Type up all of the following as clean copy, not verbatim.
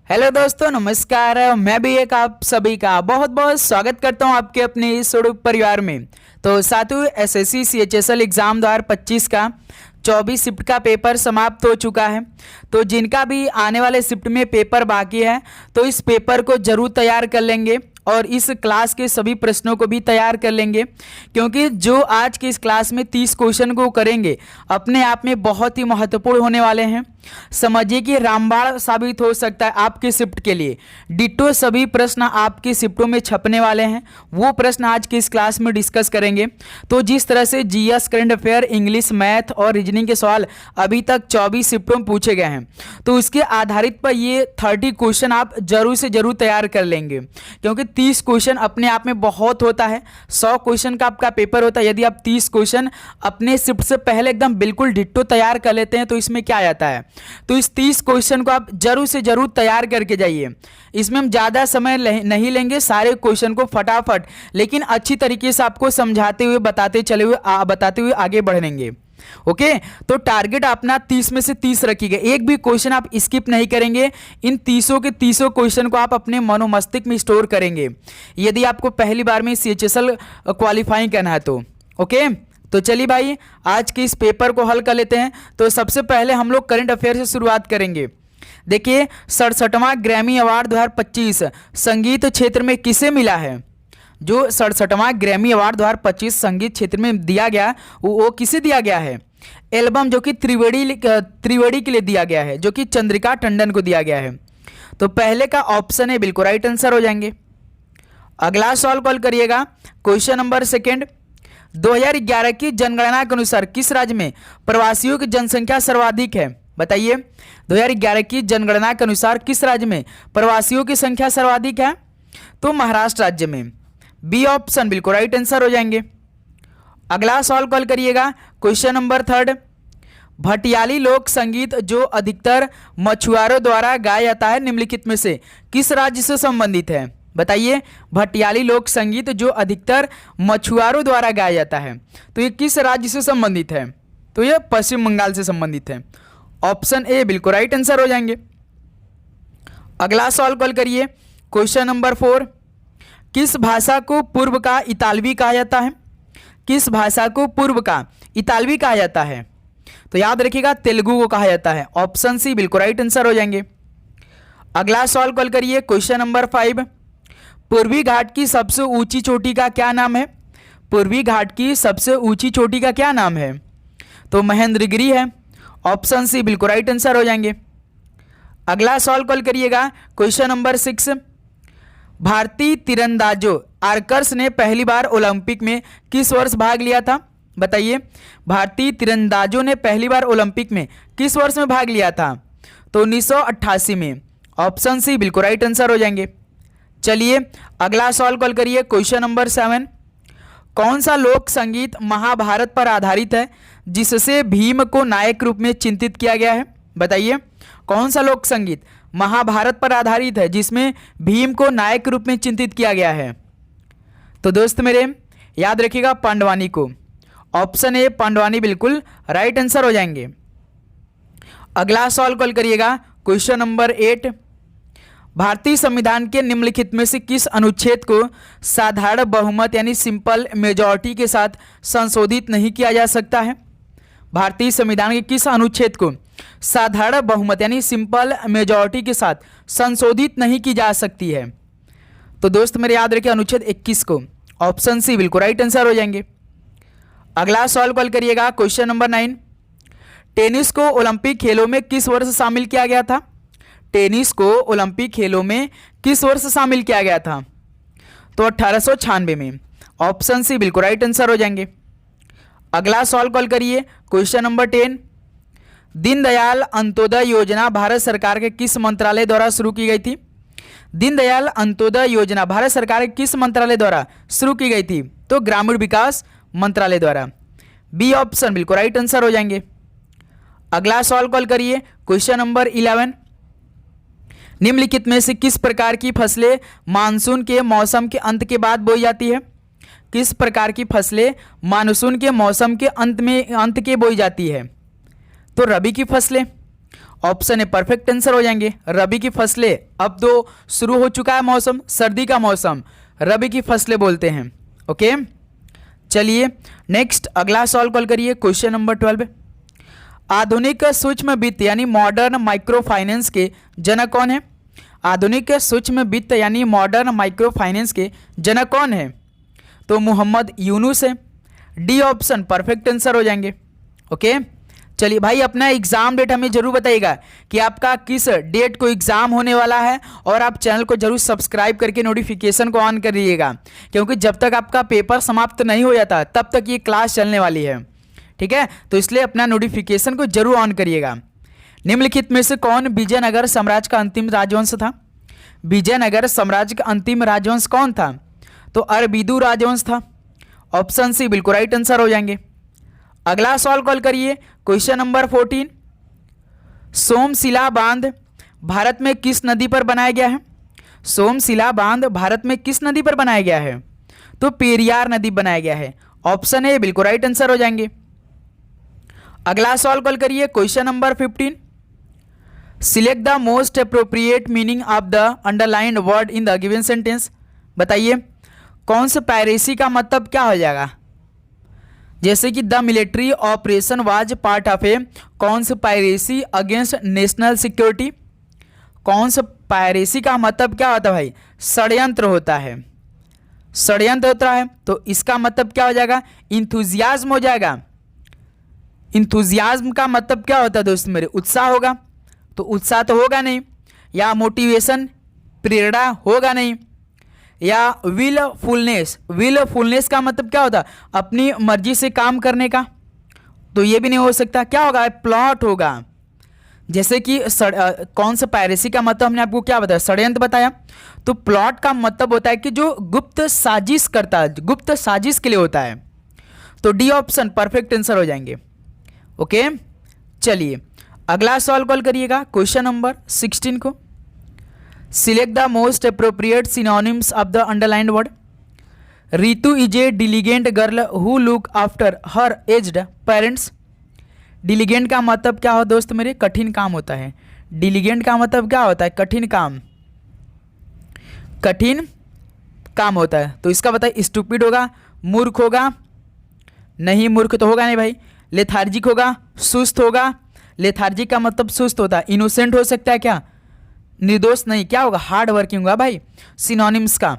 Hello दोस्तों, नमस्कार। मैं भी एक आप सभी का बहुत बहुत स्वागत करता हूं आपके अपने इस स्वरूप परिवार में। तो साथियों, एसएससी सीएचएसएल एग्ज़ाम 2025 का 24 शिफ्ट का पेपर समाप्त हो चुका है। तो जिनका भी आने वाले शिफ्ट में पेपर बाकी है तो इस पेपर को जरूर तैयार कर लेंगे और इस क्लास के सभी प्रश्नों को भी तैयार कर लेंगे, क्योंकि जो आज की इस क्लास में 30 क्वेश्चन को करेंगे अपने आप में बहुत ही महत्वपूर्ण होने वाले हैं। समझिए कि रामबाण साबित हो सकता है आपके शिफ्ट के लिए। डिट्टो सभी प्रश्न आपकी शिफ्टों में छपने वाले हैं, वो प्रश्न आज की इस क्लास में डिस्कस करेंगे। तो जिस तरह से GS, current affair, English, math और रीजनिंग के सवाल अभी तक 24 शिफ्टों में पूछे गए हैं, तो उसके आधारित पर ये 30 क्वेश्चन आप जरूर से जरूर तैयार कर लेंगे, क्योंकि 30 क्वेश्चन अपने आप में बहुत होता है। 100 क्वेश्चन का आपका पेपर होता है। यदि आप 30 क्वेश्चन अपने शिफ्ट से पहले एकदम बिल्कुल डिट्टो तैयार कर लेते हैं तो इसमें क्या आता है, तो इस 30 क्वेश्चन को आप जरूर से जरूर तैयार करके जाइए। इसमें हम ज़्यादा समय नहीं लेंगे, सारे क्वेश्चन को फटाफट लेकिन अच्छी तरीके से आपको समझाते हुए बताते हुए आगे बढ़ेंगे। ओके, तो टारगेट अपना 30 में से 30 रखिएगा। एक भी क्वेश्चन आप स्किप नहीं करेंगे। इन 30 के 30 क्वेश्चन को आप अपने मनोमस्तिष्क में स्टोर करेंगे यदि आपको पहली बार में सीएचएसएल क्वालिफाइंग करना है तो। ओके, तो चलिए भाई, आज के इस पेपर को हल कर लेते हैं। तो सबसे पहले हम लोग करंट अफेयर से शुरुआत करेंगे। देखिए, 67वां ग्रैमी अवार्ड 2025 संगीत क्षेत्र में किसे मिला है? जो 67वां ग्रैमी अवार्ड 2025 संगीत क्षेत्र में दिया गया वो किसे दिया गया है? एल्बम जो कि त्रिवेड़ी के लिए दिया गया है, जो कि चंद्रिका टंडन को दिया गया है। तो पहले का ऑप्शन है बिल्कुल राइट आंसर हो जाएंगे। अगला सवाल कॉल करिएगा। क्वेश्चन नंबर सेकेंड, 2011 की जनगणना के अनुसार किस राज्य में प्रवासियों की जनसंख्या सर्वाधिक है? बताइए, 2011 की जनगणना के अनुसार किस राज्य में प्रवासियों की संख्या सर्वाधिक है? तो महाराष्ट्र राज्य में। बी ऑप्शन बिल्कुल राइट आंसर हो जाएंगे। अगला सवाल कॉल करिएगा। क्वेश्चन नंबर थर्ड, भटियाली लोक संगीत जो अधिकतर मछुआरों द्वारा गाया जाता है निम्नलिखित में से किस राज्य से संबंधित है? बताइए, भटियाली लोक संगीत जो अधिकतर मछुआरों द्वारा गाया जाता है तो ये किस राज्य से संबंधित है? तो ये पश्चिम बंगाल से संबंधित है। ऑप्शन ए बिल्कुल राइट आंसर हो जाएंगे। अगला सवाल कॉल करिए। क्वेश्चन नंबर 4, किस भाषा को पूर्व का इतालवी कहा जाता है? किस भाषा को पूर्व का इतालवी कहा जाता है? तो याद रखिएगा, तेलुगु को कहा जाता है। ऑप्शन सी बिल्कुल राइट आंसर हो जाएंगे। अगला सवाल कॉल करिए। क्वेश्चन नंबर 5, पूर्वी घाट की सबसे ऊंची चोटी का क्या नाम है? पूर्वी घाट की सबसे ऊंची चोटी का क्या नाम है? तो महेंद्रगिरी है। ऑप्शन सी बिल्कुल राइट आंसर हो जाएंगे। अगला सवाल कॉल करिएगा। क्वेश्चन नंबर 6, भारतीय तीरंदाजों आर्कर्स ने पहली बार ओलंपिक में किस वर्ष भाग लिया था? बताइए, भारतीय तीरंदाजों ने पहली बार ओलंपिक में किस वर्ष में भाग लिया था? तो 1988 में। ऑप्शन सी बिल्कुल राइट आंसर हो जाएंगे। चलिए, अगला सवाल कॉल करिए। क्वेश्चन नंबर 7, कौन सा लोक संगीत महाभारत पर आधारित है जिससे भीम को नायक रूप में चित्रित किया गया है? बताइए, कौन सा लोक संगीत महाभारत पर आधारित है जिसमें भीम को नायक रूप में चित्रित किया गया है? तो दोस्त मेरे याद रखिएगा, पांडवानी को। ऑप्शन ए पांडवानी बिल्कुल राइट आंसर हो जाएंगे। अगला सवाल कॉल करिएगा। क्वेश्चन नंबर 8, भारतीय संविधान के निम्नलिखित में से किस अनुच्छेद को साधारण बहुमत यानी सिंपल मेजॉरिटी के साथ संशोधित नहीं किया जा सकता है? भारतीय संविधान के किस अनुच्छेद को साधारण बहुमत यानी सिंपल मेजॉरिटी के साथ संशोधित नहीं की जा सकती है? तो दोस्त मेरे याद रखिए, अनुच्छेद 21 को। ऑप्शन सी बिल्कुल राइट आंसर हो जाएंगे। अगला सवाल कॉल करिएगा। क्वेश्चन नंबर 9, टेनिस को ओलंपिक खेलों में किस वर्ष शामिल किया गया था? टेनिस को ओलंपिक खेलों में किस वर्ष शामिल किया गया था? तो 1896 में। ऑप्शन सी बिल्कुल राइट आंसर हो जाएंगे। अगला सवाल कॉल करिए। क्वेश्चन नंबर 10, दीनदयाल अंत्योदय योजना भारत सरकार के किस मंत्रालय द्वारा शुरू की गई थी? दीनदयाल अंत्योदय योजना भारत सरकार के किस मंत्रालय द्वारा शुरू की गई थी? तो ग्रामीण विकास मंत्रालय द्वारा। बी ऑप्शन बिल्कुल राइट आंसर हो जाएंगे। अगला सवाल कॉल करिए। क्वेश्चन नंबर 11, निम्नलिखित में से किस प्रकार की फसलें मानसून के मौसम के अंत के बाद बोई जाती है? किस प्रकार की फसलें मानसून के मौसम के अंत के बोई जाती है? तो रबी की फसलें। ऑप्शन ए परफेक्ट आंसर हो जाएंगे। रबी की फसलें, अब तो शुरू हो चुका है मौसम, सर्दी का मौसम, रबी की फसलें बोलते हैं। ओके, चलिए नेक्स्ट अगला सवाल कॉल करिए। क्वेश्चन नंबर 12, आधुनिक सूक्ष्म वित्त यानी मॉडर्न माइक्रो फाइनेंस के जनक कौन है? आधुनिक सूक्ष्म वित्त यानी मॉडर्न माइक्रो फाइनेंस के जनक कौन है? तो मोहम्मद यूनुस है। डी ऑप्शन परफेक्ट आंसर हो जाएंगे। ओके, चलिए भाई अपना एग्जाम डेट हमें जरूर बताइएगा कि आपका किस डेट को एग्जाम होने वाला है, और आप चैनल को जरूर सब्सक्राइब करके नोटिफिकेशन को ऑन करिएगा, क्योंकि जब तक आपका पेपर समाप्त नहीं हो जाता तब तक ये क्लास चलने वाली है। ठीक है, तो इसलिए अपना नोटिफिकेशन को जरूर ऑन करिएगा। निम्नलिखित में से कौन विजयनगर साम्राज्य का अंतिम राजवंश था? विजयनगर साम्राज्य का अंतिम राजवंश कौन था? तो अरबीदु राजवंश था। ऑप्शन सी बिल्कुल राइट आंसर हो जाएंगे। अगला सवाल कॉल करिए। क्वेश्चन नंबर 14, सोमशिला बांध भारत में किस नदी पर बनाया गया है? सोमशिला बांध भारत में किस नदी पर बनाया गया है? तो पेरियार नदी बनाया गया है। ऑप्शन ए बिल्कुल राइट आंसर हो जाएंगे। अगला सवाल कॉल करिए। Question number 15, select the most appropriate meaning of the underlined word in the given sentence. बताइए कौन से पायरेसी का मतलब क्या हो जाएगा? जैसे कि the military operation was part of a कौन से पायरेसी अगेंस्ट नेशनल सिक्योरिटी। कौन से पायरेसी का मतलब क्या होता है भाई? षड्यंत्र होता है, षड्यंत्र होता है। तो इसका मतलब क्या हो जाएगा? इंथुजियाज्म हो जाएगा। इंथुजियाज्म का मतलब क्या होता है दोस्त मेरे? उत्साह होगा। तो उत्साह तो होगा नहीं, या मोटिवेशन प्रेरणा होगा नहीं, या विलफुलनेस, विलफुलनेस का मतलब क्या होता? अपनी मर्जी से काम करने का, तो ये भी नहीं हो सकता। क्या होगा? प्लॉट होगा। जैसे कि कौन सा पायरेसी का मतलब हमने आपको क्या बताया? षड्यंत्र बताया। तो प्लॉट का मतलब होता है कि जो गुप्त साजिश करता है, गुप्त साजिश के लिए होता है। तो डी ऑप्शन परफेक्ट आंसर हो जाएंगे। ओके, चलिए अगला सवाल कॉल करिएगा। क्वेश्चन नंबर 16 को, select the most appropriate synonyms of the underlined word. Ritu is a diligent girl who look after her aged parents. Diligent का मतलब क्या हो दोस्त मेरे? कठिन काम होता है। डिलीगेंट का मतलब क्या होता है? कठिन काम, कठिन काम होता है। तो इसका बताइए, स्टूपिड होगा, मूर्ख होगा? नहीं, मूर्ख तो होगा नहीं भाई। लेथार्जिक होगा, सुस्त होगा। लेथार्जिक का मतलब सुस्त होता है। इनोसेंट हो सकता है क्या? निर्दोष नहीं। क्या होगा? हार्ड वर्किंग होगा भाई। सिनोनिम्स का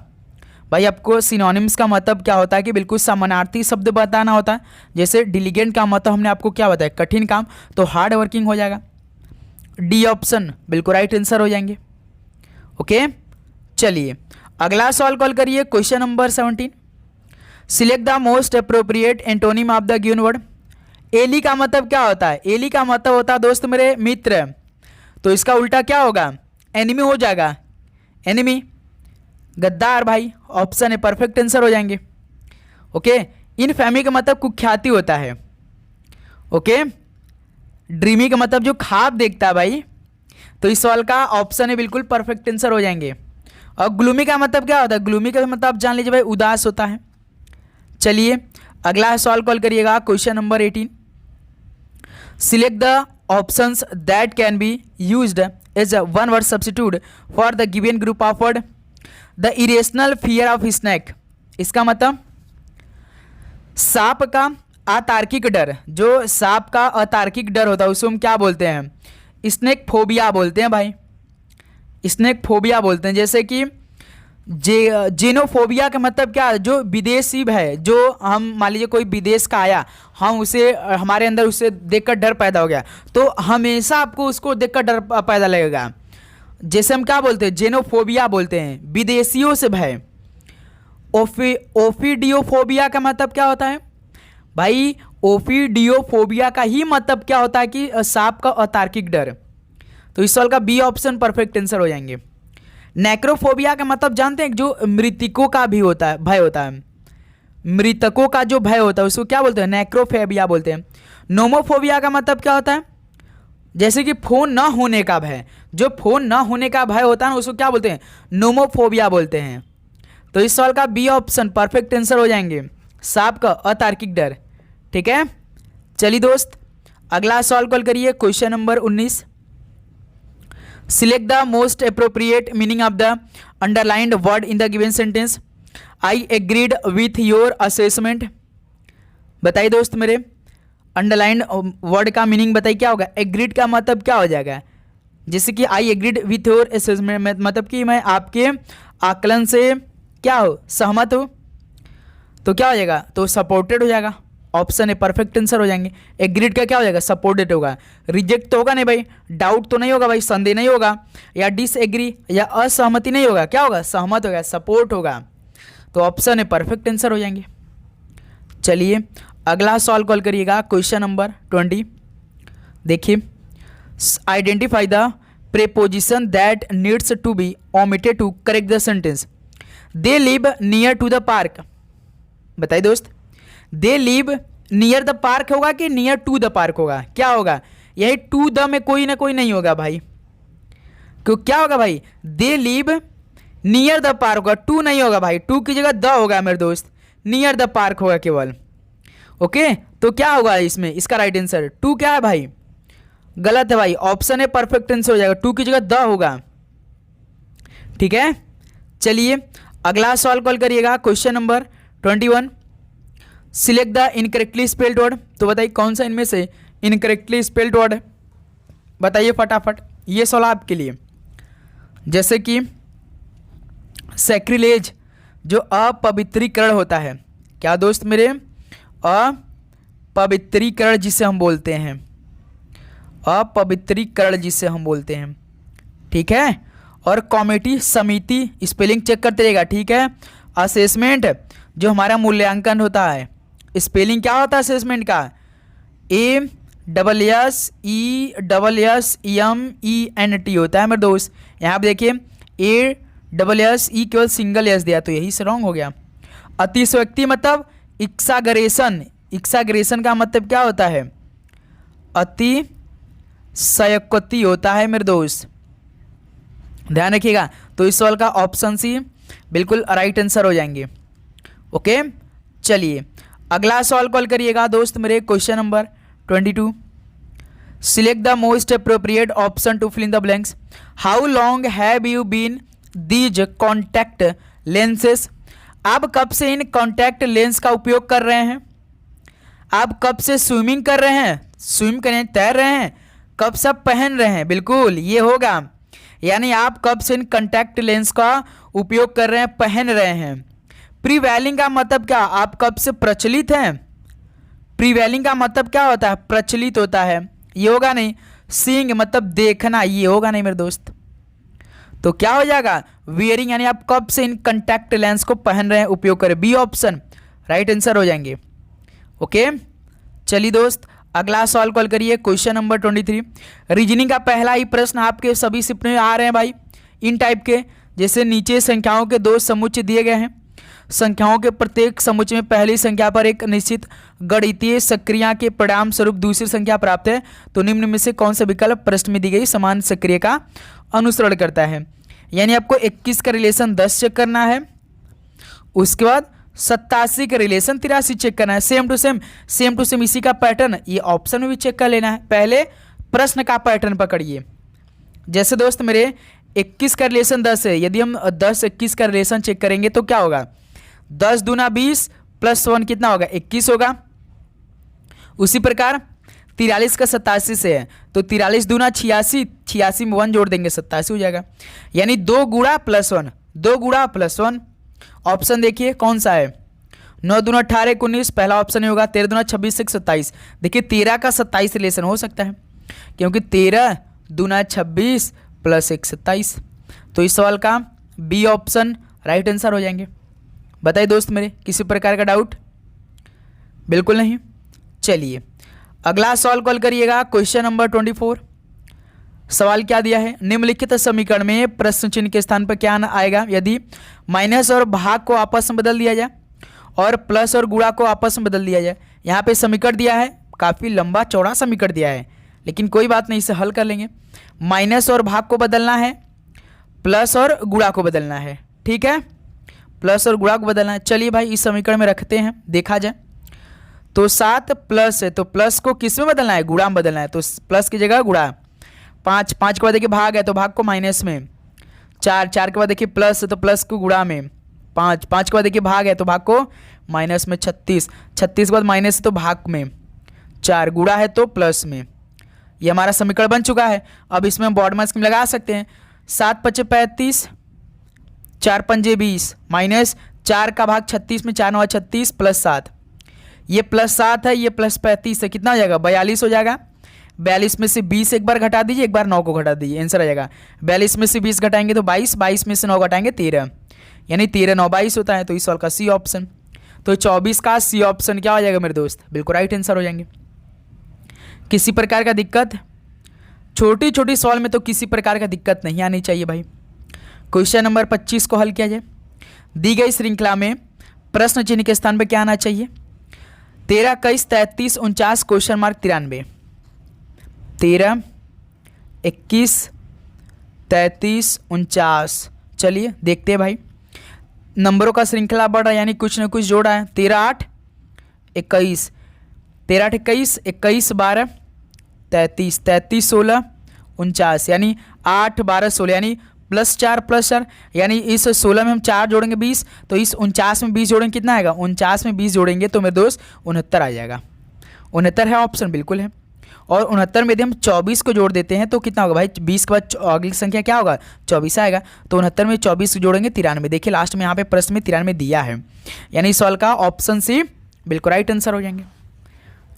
भाई आपको सिनोनिम्स का मतलब क्या होता है कि बिल्कुल समानार्थी शब्द बताना होता है। जैसे डिलीगेंट का मतलब हमने आपको क्या बताया? कठिन काम, तो हार्ड वर्किंग हो जाएगा। डी ऑप्शन बिल्कुल राइट आंसर हो जाएंगे। ओके, चलिए अगला सवाल कॉल करिए। Question number 17, select the most appropriate antonym of the given word. Ally का मतलब क्या होता है? एली का मतलब होता है दोस्त मेरे मित्र। तो इसका उल्टा क्या होगा? एनिमी हो जाएगा। एनिमी, गद्दार भाई। ऑप्शन है परफेक्ट आंसर हो जाएंगे। ओके, इनफेमी का मतलब कुख्याति होता है। ओके, ड्रीमी का मतलब जो ख्वाब देखता है भाई। तो इस सवाल का ऑप्शन है बिल्कुल परफेक्ट आंसर हो जाएंगे। और ग्लूमी का मतलब क्या होता है? ग्लूमी का मतलब आप जान लीजिए भाई, उदास होता है। चलिए अगला सवाल कॉल करिएगा। Question number 18, select the options that can be used as a one word substitute for the given group of word. The irrational fear of snake. इसका मतलब सांप का अतार्किक डर। जो सांप का अतार्किक डर होता है उसको हम क्या बोलते हैं? स्नेक फोबिया बोलते हैं भाई। स्नेक फोबिया बोलते हैं। जैसे कि जेनोफोबिया का मतलब क्या है? जो विदेशी है, जो हम मान लीजिए कोई विदेश का आया, हम उसे हमारे अंदर उसे देखकर डर पैदा हो गया, तो हमेशा आपको उसको देखकर डर पैदा लगेगा। जैसे हम क्या बोलते हैं? जेनोफोबिया बोलते हैं, विदेशियों से भय। ओफिडियोफोबिया का मतलब क्या होता है भाई? ओफिडियोफोबिया का ही मतलब क्या होता है कि सांप का अतार्किक डर। तो इस सवाल का बी ऑप्शन परफेक्ट आंसर हो जाएंगे। नेक्रोफोबिया का मतलब जानते हैं? जो मृतकों का भी होता है, भय होता है। मृतकों का जो भय होता है उसको क्या बोलते हैं? नेक्रोफोबिया बोलते हैं। नोमोफोबिया का मतलब क्या होता है? जैसे कि फोन न होने का भय। जो फोन न होने का भय होता है ना उसको क्या बोलते हैं? नोमोफोबिया बोलते हैं। तो इस सवाल का बी ऑप्शन परफेक्ट आंसर हो जाएंगे, सांप का अतार्किक डर। ठीक है, चलिए दोस्त अगला सवाल कॉल करिए। Question number 19, select the most appropriate meaning of the underlined word in the given sentence. I agreed with your assessment. बताइए दोस्त मेरे, अंडरलाइंड वर्ड का मीनिंग बताइए क्या होगा। एग्रीड का मतलब क्या हो जाएगा, जैसे कि I agreed with your assessment मतलब कि मैं आपके आकलन से क्या हो, सहमत हो, तो क्या हो जाएगा, तो सपोर्टेड हो जाएगा। ऑप्शन है परफेक्ट आंसर हो जाएंगे। एग्रीड का क्या हो जाएगा, सपोर्टेड होगा। रिजेक्ट तो होगा नहीं भाई, डाउट तो नहीं होगा भाई, संदेह नहीं होगा, या डिसएग्री या असहमति नहीं होगा, क्या होगा, सहमत होगा, सपोर्ट होगा। तो ऑप्शन है परफेक्ट आंसर हो जाएंगे। चलिए अगला सवाल कॉल करिएगा, क्वेश्चन नंबर 20। देखिए, identify the preposition that needs to be omitted to correct the sentence. They live near to the park. बताइए दोस्त, they live near the park होगा कि नियर टू द पार्क होगा, क्या होगा, यही टू द में कोई ना कोई नहीं होगा भाई, क्यों क्या होगा भाई, दे लिव नियर द पार्क होगा, टू नहीं होगा भाई, टू की जगह द होगा मेरे दोस्त, नियर द पार्क होगा केवल। ओके, तो क्या होगा इसमें, इसका राइट आंसर टू क्या है भाई, गलत है भाई, ऑप्शन है परफेक्ट आंसर हो जाएगा, टू की जगह द होगा। ठीक है, चलिए अगला सवाल कॉल करिएगा, question number 21। Select the incorrectly spelled word. तो बताइए कौन सा इनमें से इनकरेक्टली स्पेल्ड वर्ड है, बताइए फटाफट, ये सवाल आपके लिए। जैसे कि सैक्रिलेज जो अपवित्रीकरण होता है, क्या दोस्त मेरे, अपवित्रीकरण जिसे हम बोलते हैं, अपवित्रीकरण जिसे हम बोलते हैं, ठीक है। और कमेटी समिति स्पेलिंग चेक करते रहेगा, ठीक है। असेसमेंट जो हमारा मूल्यांकन होता है, स्पेलिंग क्या होता है असेसमेंट का, ASSESSEMENT होता है मेरे दोस्त। यहाँ पे देखिए ASSE केवल सिंगल एस दिया, तो यही से रॉन्ग हो गया। अतिशयोक्ति मतलब एक्सागरेशन, एक्सागरेशन का मतलब क्या होता है, अतिशयोक्ति होता है मेरे दोस्त, ध्यान रखिएगा। तो इस सवाल का ऑप्शन सी बिल्कुल राइट आंसर हो जाएंगे। ओके, चलिए अगला सवाल कॉल करिएगा दोस्त मेरे, question number 22। Select the most appropriate option to fill in the blanks. How long have you been these contact lenses. आप कब से इन कॉन्टैक्ट लेंस का उपयोग कर रहे हैं, आप कब से स्विमिंग कर रहे हैं, स्विम करें तैर रहे हैं, कब से पहन रहे हैं, बिल्कुल ये होगा, यानी आप कब से इन कॉन्टैक्ट लेंस का उपयोग कर रहे हैं, पहन रहे हैं। प्रीवेलिंग का मतलब क्या, आप कब से प्रचलित हैं, प्रीवेलिंग का मतलब क्या होता है, प्रचलित होता है, ये होगा नहीं। सीइंग मतलब देखना, ये होगा नहीं मेरे दोस्त। तो क्या हो जाएगा, वियरिंग, यानी आप कब से इन कॉन्टैक्ट लेंस को पहन रहे हैं, उपयोग करें, बी ऑप्शन राइट आंसर हो जाएंगे। ओके, चलिए दोस्त अगला सवाल कॉल करिए, क्वेश्चन नंबर 23। रीजनिंग का पहला ही प्रश्न आपके सभी शिफ्ट में आ रहे हैं भाई, इन टाइप के, जैसे नीचे संख्याओं के दो समुच्चय दिए गए हैं, संख्याओं के प्रत्येक समुच्चय में पहली संख्या पर एक निश्चित गणितीय सक्रिया के परिणाम स्वरूप दूसरी संख्या प्राप्त है, तो निम्न में से कौन सा विकल्प प्रश्न में दी गई समान सक्रिय का अनुसरण करता है। यानी आपको 21 का रिलेशन 10 चेक करना है, उसके बाद 87 का रिलेशन 83 चेक करना है, सेम टू सेम इसी का पैटर्न ये ऑप्शन में भी चेक कर लेना है। पहले प्रश्न का पैटर्न पकड़िए, जैसे दोस्त मेरे 21 का रिलेशन 10 है, यदि हम 10-21 का रिलेशन चेक करेंगे तो क्या होगा, 10 दूना 20 प्लस 1 कितना होगा, 21 होगा। उसी प्रकार 43 का 87 से है, तो 43 दूना 86, 86 में 1 जोड़ देंगे 87 हो जाएगा, यानी 2 गुणा प्लस 1, 2 गुणा प्लस 1। ऑप्शन देखिए कौन सा है, 9 दूना 18 19 पहला ऑप्शन ही होगा, 13 दूना 26 27। देखिए 13 का 27 रिलेशन हो सकता है, क्योंकि 13 दूना 26 प्लस 1 27, तो इस सवाल का बी ऑप्शन राइट आंसर हो जाएंगे। बताइए दोस्त मेरे, किसी प्रकार का डाउट, बिल्कुल नहीं। चलिए अगला सवाल कॉल करिएगा, क्वेश्चन नंबर 24। सवाल क्या दिया है, निम्नलिखित समीकरण में प्रश्न चिन्ह के स्थान पर क्या आएगा यदि माइनस और भाग को आपस में बदल दिया जाए और प्लस और गुणा को आपस में बदल दिया जाए। यहाँ पे समीकरण दिया है, काफ़ी लंबा चौड़ा समीकरण दिया है, लेकिन कोई बात नहीं, इसे हल कर लेंगे। माइनस और भाग को बदलना है, प्लस और गुणा को बदलना है, ठीक है, प्लस और गुणा को बदलना है। चलिए भाई इस समीकरण में रखते हैं, देखा जाए तो 7 प्लस है, तो प्लस को किस में बदलना है, गुणा में बदलना है, तो प्लस की जगह गुणा, 5, 5 के बाद देखिए भाग है तो भाग को माइनस में, 4, 4 के बाद देखिए प्लस है तो प्लस को गुणा में, 5, 5 के बाद देखिए भाग है तो भाग को माइनस में, 36, 36 के बाद माइनस है तो भाग में, 4 गुणा है तो प्लस में। ये हमारा समीकरण बन चुका है। अब इसमें हम बॉर्डर स्कीम लगा सकते हैं। 7 × 5 = 35, 4 × 5 = 20 माइनस 4 का भाग 36 में, 4 × 9 = 36 प्लस 7, ये प्लस 7 है, ये प्लस 35 है, कितना हो जाएगा 42 हो जाएगा। 42 में से 20 एक बार घटा दीजिए, एक बार 9 को घटा दीजिए, आंसर आ जाएगा। 42 में से 20 घटाएंगे तो 22, 22 में से 9 घटाएंगे 13, यानी 13 9 22 होता है। तो इस सवाल का सी ऑप्शन, तो 24 का सी ऑप्शन क्या हो जाएगा मेरे दोस्त, बिल्कुल राइट आंसर हो जाएंगे। किसी प्रकार का दिक्कत, छोटी छोटी सवाल में तो किसी प्रकार का दिक्कत नहीं आनी चाहिए भाई। क्वेश्चन नंबर 25 को हल किया जाए। दी गई श्रृंखला में प्रश्न चिन्ह के स्थान पर क्या आना चाहिए, 13 21 33 49 क्वेश्चन मार्क 93, 13 21 33 49। चलिए देखते हैं भाई, नंबरों का श्रृंखला बढ़ रहा है यानी कुछ ना कुछ जोड़ा है। 13 8 21, 13 8 21, 21 12 33, 33 16 49, यानी 8 12 16, यानी +4 +4, यानी इस 16 में हम 4 जोड़ेंगे 20, तो इस 49 में 20 जोड़ेंगे कितना आएगा, 49 में 20 जोड़ेंगे तो मेरे दोस्त 69 आ जाएगा। 69 है ऑप्शन, बिल्कुल है। और 69 में यदि हम 24 को जोड़ देते हैं तो कितना होगा भाई, 20 के बाद अगली संख्या क्या होगा 24 आएगा। तो 69 में 24 जोड़ेंगे 93। देखिए लास्ट में यहाँ पे प्रश्न में 93 दिया है, यानी इस सवाल का ऑप्शन सी बिल्कुल राइट आंसर हो जाएंगे।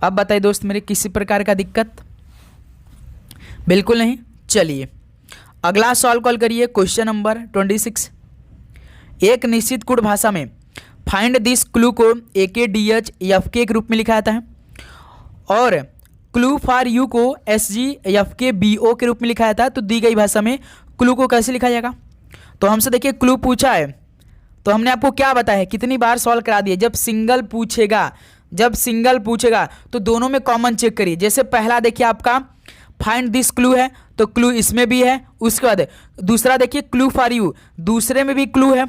अब बताइए दोस्त मेरे, किसी प्रकार का दिक्कत, बिल्कुल नहीं। चलिए अगला सवाल कॉल करिए। क्वेश्चन नंबर 26, एक निश्चित कोड भाषा में फाइंड दिस क्लू को AKDHFK के रूप में लिखा जाता है और क्लू फॉर यू को SGFKBO के रूप में लिखा जाता है। तो दी गई भाषा में क्लू को कैसे लिखा जाएगा, तो हमसे देखिए क्लू पूछा है तो हमने आपको क्या बताया है, कितनी बार सॉल्व करा दिए। जब सिंगल पूछेगा तो दोनों में कॉमन चेक करिए। जैसे पहला देखिए आपका फाइंड दिस क्लू है तो क्लू इसमें भी है, उसके बाद दूसरा देखिए क्लू फॉर यू, दूसरे में भी क्लू है।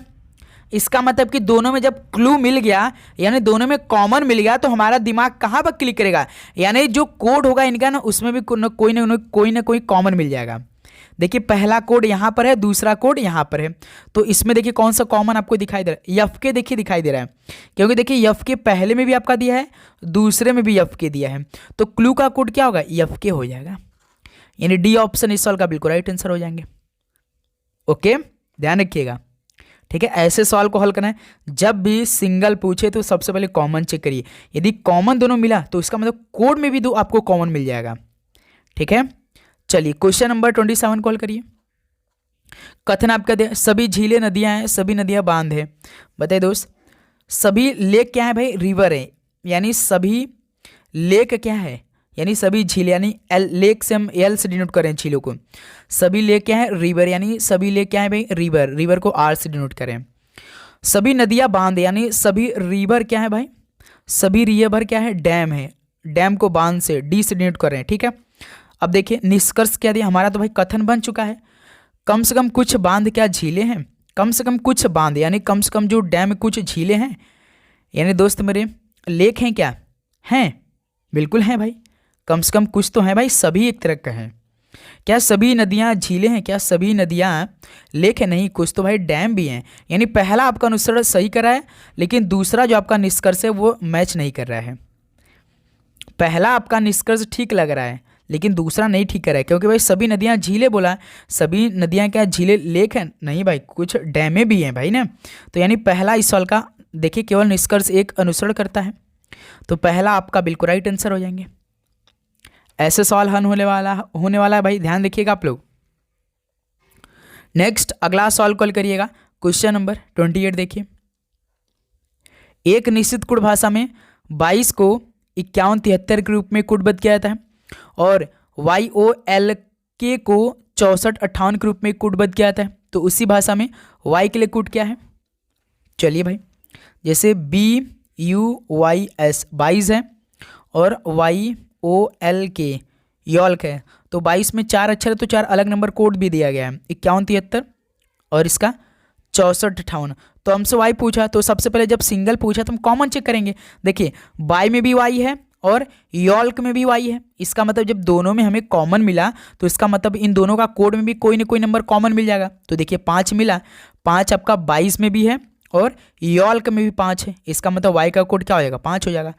इसका मतलब कि दोनों में जब क्लू मिल गया यानी दोनों में कॉमन मिल गया तो हमारा दिमाग कहाँ पर क्लिक करेगा, यानी जो कोड होगा इनका ना उसमें भी कोई ना कोई कॉमन मिल जाएगा। देखिए पहला कोड यहाँ पर है, दूसरा कोड यहाँ पर है, तो इसमें देखिए कौन सा कॉमन आपको दिखाई दे रहा है, एफ के देखिए दिखाई दे रहा है, क्योंकि देखिए एफ के पहले में भी आपका दिया है, दूसरे में भी एफ के दिया है, तो क्लू का कोड क्या होगा एफ के हो जाएगा, यानी डी ऑप्शन इस सवाल का बिल्कुल राइट आंसर हो जाएंगे। ओके ध्यान रखिएगा, ठीक है। ऐसे सवाल को हल करना है, जब भी सिंगल पूछे तो सबसे पहले कॉमन चेक करिए, यदि कॉमन दोनों मिला तो इसका मतलब कोड में भी दो आपको कॉमन मिल जाएगा, ठीक है। चलिए क्वेश्चन नंबर 27 कॉल करिए। कथन आपका दे, सभी झीलें नदियां हैं, सभी नदियां बांध है। बताइए दोस्त, सभी लेक क्या है भाई, रिवर है, यानी सभी लेक क्या है, यानी सभी झील, यानी एल, लेक से हम एल से डिनोट करें झीलों को। सभी लेक क्या है, रिवर, यानी सभी लेक क्या है भाई, रिवर, रिवर को आर से डिनोट करें। सभी नदियां बांध, यानी सभी रिवर क्या है भाई, सभी रिवर क्या है, डैम है, डैम को बांध से डी से डिनोट करें, ठीक है। अब देखिए निष्कर्ष क्या दिया हमारा, तो भाई कथन बन चुका है, कम से कम कुछ बांध क्या झीलें हैं, कम से कम कुछ बांध यानी कम से कम जो डैम में कुछ झीलें हैं, यानी दोस्त मेरे लेक हैं क्या, हैं, बिल्कुल हैं भाई, कम से कम कुछ तो है भाई, सभी एक तरह का है। क्या सभी नदियां झीलें हैं, क्या सभी नदियां लेक है, नहीं, कुछ तो भाई डैम भी हैं। यानी पहला आपका अनुसरण सही कर रहा है, लेकिन दूसरा जो आपका निष्कर्ष है वो मैच नहीं कर रहा है। पहला आपका निष्कर्ष ठीक लग रहा है लेकिन दूसरा नहीं ठीक कर रहा है, क्योंकि भाई सभी नदियां झीलें बोला, सभी नदियां क्या झीलें लेक है, नहीं भाई, कुछ डैमें भी हैं भाई ना। तो यानी पहला इस सवाल का देखिए केवल निष्कर्ष एक अनुसरण करता है, तो पहला आपका बिल्कुल राइट आंसर हो जाएंगे। ऐसे सवाल हल होने वाला है भाई, ध्यान रखिएगा आप लोग। नेक्स्ट अगला सवाल कॉल करिएगा। क्वेश्चन नंबर 28 देखिए, एक निश्चित कुट भाषा में 22 को 51 73 के रूप में कुटबद्ध किया जाता है और YOLK को 64 58 के रूप में कुटबद्ध किया जाता है। तो उसी भाषा में Y के लिए कुट क्या है, चलिए भाई, जैसे BUYS 22 है और YOLK योल्क है, तो 22 में 4 अक्षर है तो 4 अलग नंबर कोड भी दिया गया है, 51 73 और इसका 64 58। तो हमसे Y पूछा, तो सबसे पहले जब सिंगल पूछा तो हम कॉमन चेक करेंगे। देखिए Y में भी Y है और यॉल्क में भी वाई है। इसका मतलब जब दोनों में हमें कॉमन मिला तो इसका मतलब इन दोनों का कोड में भी कोई ना कोई नंबर कॉमन मिल जाएगा। तो देखिए 5 मिला, 5 आपका 22 में भी है और यॉल्क में भी 5 है। इसका मतलब वाई का कोड क्या हो जाएगा, 5 हो जाएगा,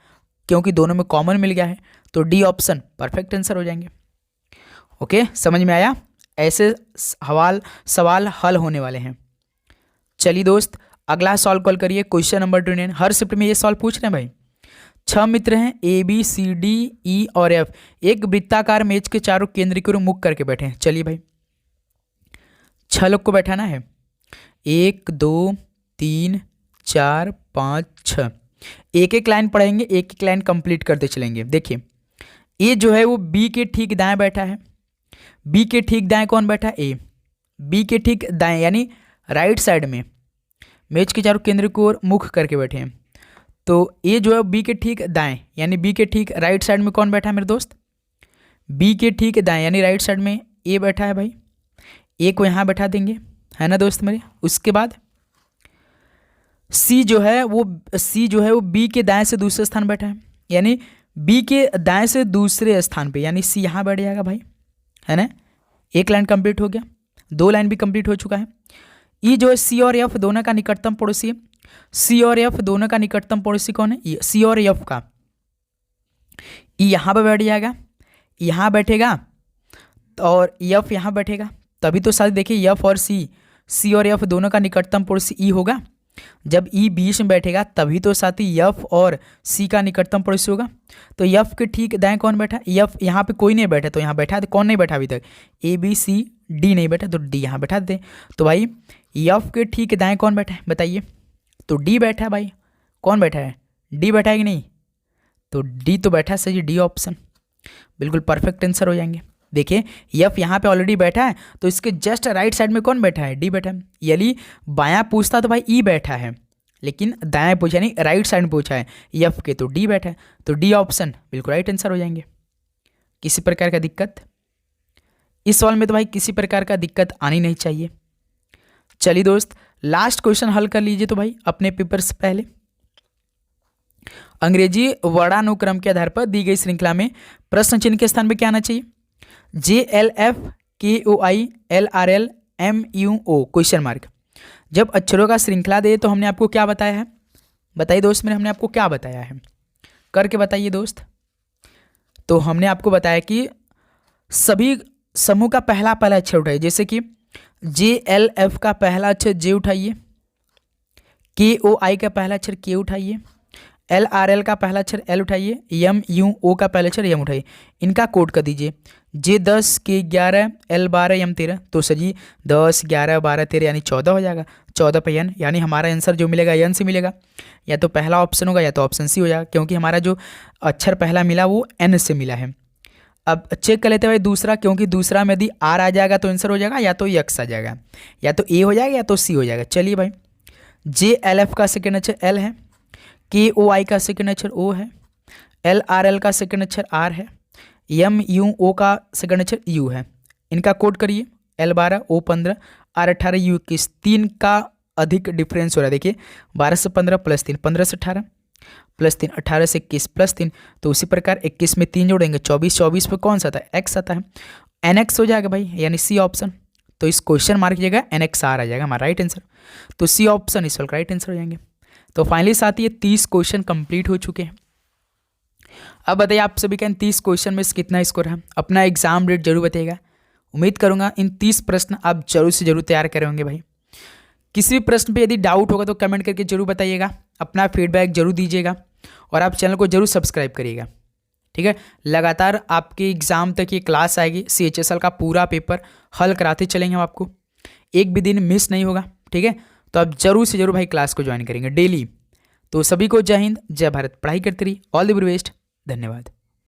क्योंकि दोनों में कॉमन मिल गया है। तो डी ऑप्शन परफेक्ट आंसर हो जाएंगे। ओके, समझ में आया? ऐसे सवाल हल होने वाले हैं। चलिए दोस्त, अगला सॉल्व कॉल करिए। Question number 29। हर शिफ्ट में ये सॉल्व पूछ रहे हैं भाई। 6 मित्र हैं ABCDE और F, एक वृत्ताकार मेज के चारों केंद्र की ओर मुख करके बैठे हैं। चलिए भाई 6 लोग को बैठाना है, 1 2 3 4 5 6। एक एक लाइन पढ़ेंगे, एक एक लाइन कंप्लीट करते चलेंगे। देखिए ए जो है वो बी के ठीक दाएं बैठा है। बी के ठीक दाएं कौन बैठा है? ए। बी के ठीक दाएं यानी राइट साइड में मेज के चारों केंद्र की ओर मुख करके बैठे हैं। तो ए जो है बी के ठीक दाएं यानी बी के ठीक राइट साइड में कौन बैठा है मेरे दोस्त? बी के ठीक दाएं यानी राइट साइड में ए बैठा है भाई। ए को यहाँ बैठा देंगे, है ना दोस्त मेरे। उसके बाद सी जो है वो बी के दाएं से दूसरे स्थान बैठा है, यानी बी के दाएं से दूसरे स्थान पे, यानी सी यहाँ बैठ जाएगा भाई, है ना। एक लाइन कंप्लीट हो गया, 2 लाइन भी कंप्लीट हो चुका है। ई जो है सी और एफ दोनों का निकटतम पड़ोसी है। सी और एफ दोनों का निकटतम पड़ोसी कौन है? सी और एफ का। ई यहाँ पर बैठ जाएगा, यहाँ बैठेगा और एफ यहाँ बैठेगा, तभी तो साथ देखिए एफ और सी और एफ दोनों का निकटतम पड़ोसी ई होगा। जब ई बीच में बैठेगा तभी तो साथ ही एफ और सी का निकटतम पड़ोसी होगा। तो एफ के ठीक दाएं कौन बैठा? एफ यहाँ पे कोई नहीं बैठा, तो यहाँ बैठा दे। कौन नहीं बैठा अभी तक? ABCD नहीं बैठा, तो डी यहाँ बैठा दे। तो भाई एफ के ठीक दाएं कौन बैठा है बताइए? तो डी बैठा है भाई। कौन बैठा है? डी बैठा है कि नहीं? तो डी तो बैठा है, सही। डी ऑप्शन बिल्कुल परफेक्ट आंसर हो जाएंगे। देखिए एफ यहाँ पे ऑलरेडी बैठा है, तो इसके जस्ट राइट साइड में कौन बैठा है? डी बैठा है। यदि बायां पूछता तो भाई ई बैठा है, लेकिन दाएं पूछा नहीं, राइट साइड में पूछा है एफ के, तो डी बैठा है। तो डी ऑप्शन बिल्कुल राइट आंसर हो जाएंगे। किसी प्रकार का दिक्कत इस सवाल में? तो भाई किसी प्रकार का दिक्कत आनी नहीं चाहिए। चलिए दोस्त, लास्ट क्वेश्चन हल कर लीजिए तो भाई अपने पेपर से पहले। अंग्रेजी वर्णानुक्रम के आधार पर दी गई श्रृंखला में प्रश्न चिन्ह के स्थान पर क्या आना चाहिए? JLF KOI LRL MUO question mark. जब अक्षरों का श्रृंखला दे तो हमने आपको क्या बताया है? बताइए दोस्त मेरे, हमने आपको क्या बताया है? करके बताइए दोस्त। तो हमने आपको बताया कि सभी समूह का पहला अक्षर उठाइए। जैसे कि JLF का पहला अक्षर जे उठाइए, KOI का पहला अक्षर के उठाइए, LRL का पहला अक्षर एल उठाइए, MUO का पहला अक्षर एम उठाइए। इनका कोड कर दीजिए। J10 K11 L12 M13। तो सर जी 10 11 12 13 यानी 14 हो जाएगा। 14 पे एन, यानी हमारा आंसर जो मिलेगा एन से मिलेगा। या तो पहला ऑप्शन होगा या तो ऑप्शन सी हो जाएगा, क्योंकि हमारा जो अक्षर पहला मिला वो एन से मिला है। अब चेक कर लेते हैं भाई दूसरा, क्योंकि दूसरा में यदि आर आ जाएगा तो आंसर हो जाएगा, या तो एक्स आ जाएगा, या तो ए हो जाएगा या तो सी हो जाएगा। चलिए भाई JLF का सेकेंड अक्षर एल है, KOI का सेकेंड अक्षर ओ है, LRL का सेकेंड अक्षर आर है, MUO का सेकेंड अक्षर यू है। इनका कोड करिए। L12 O15 R18 U21। 3 का अधिक डिफरेंस हो रहा है। देखिए 12 से 15 प्लस 3, 15 से 18 प्लस 3, 18 से 21 प्लस 3। तो उसी प्रकार 21 में 3 जोड़ेंगे 24, 24 पे कौन सा आता है? एक्स आता है। NX हो जाएगा भाई, यानी सी ऑप्शन। तो इस क्वेश्चन मार्क की जगह NXR आ जाएगा हमारा राइट आंसर। तो सी ऑप्शन इस राइट आंसर हो जाएंगे। तो फाइनली साथ ये 30 क्वेश्चन कंप्लीट हो चुके हैं। अब बताइए आप सभी का इन 30 क्वेश्चन में कितना स्कोर है? अपना एग्जाम डेट जरूर बताइएगा। उम्मीद करूंगा इन 30 प्रश्न आप जरूर से जरूर तैयार करे होंगे भाई। किसी भी प्रश्न पे यदि डाउट होगा तो कमेंट करके जरूर बताइएगा, अपना फीडबैक जरूर दीजिएगा और आप चैनल को जरूर सब्सक्राइब करिएगा। ठीक है, लगातार आपके एग्जाम तक ये क्लास आएगी। CHSL का पूरा पेपर हल कराते चलेंगे हम आपको, एक भी दिन मिस नहीं होगा। ठीक है, तो आप जरूर से जरूर भाई क्लास को ज्वाइन करेंगे डेली। तो सभी को जय हिंद, जय भारत। पढ़ाई करते रहिए। All the very best. धन्यवाद।